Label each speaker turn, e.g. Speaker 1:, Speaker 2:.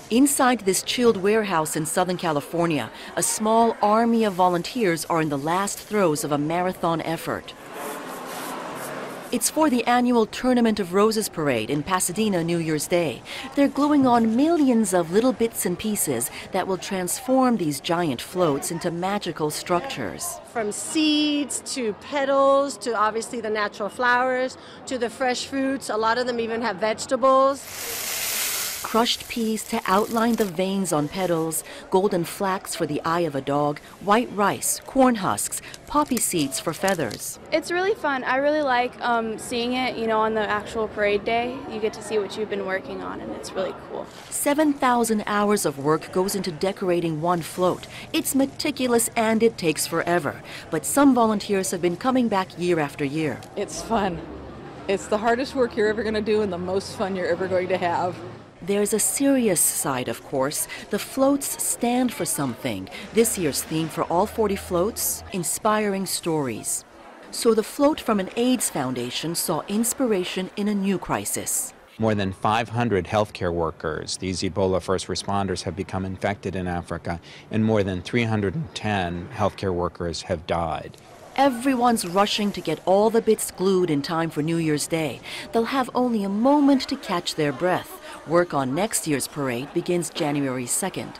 Speaker 1: Inside this chilled warehouse in Southern California, a small army of volunteers are in the last throes of a marathon effort. It's for the annual Tournament of Roses parade in Pasadena New Year's Day. They're gluing on millions of little bits and pieces that will transform these giant floats into magical structures.
Speaker 2: From seeds to petals to obviously the natural flowers to the fresh fruits. A lot of them even have vegetables.
Speaker 1: Crushed peas to outline the veins on petals, golden flax for the eye of a dog, white rice, corn husks, poppy seeds for feathers.
Speaker 3: It's really fun. I really like seeing it, on the actual parade day. You get to see what you've been working on, and it's really cool.
Speaker 1: 7,000 hours of work goes into decorating one float. It's meticulous and it takes forever. But some volunteers have been coming back year after year.
Speaker 4: It's fun. It's the hardest work you're ever going to do and the most fun you're ever going to have.
Speaker 1: There's a serious side, of course. The floats stand for something. This year's theme for all 40 floats, inspiring stories. So the float from an AIDS foundation saw inspiration in a new crisis.
Speaker 5: More than 500 healthcare workers, these Ebola first responders, have become infected in Africa, and more than 310 healthcare workers have died.
Speaker 1: Everyone's rushing to get all the bits glued in time for New Year's Day. They'll have only a moment to catch their breath. Work on next year's parade begins January 2nd.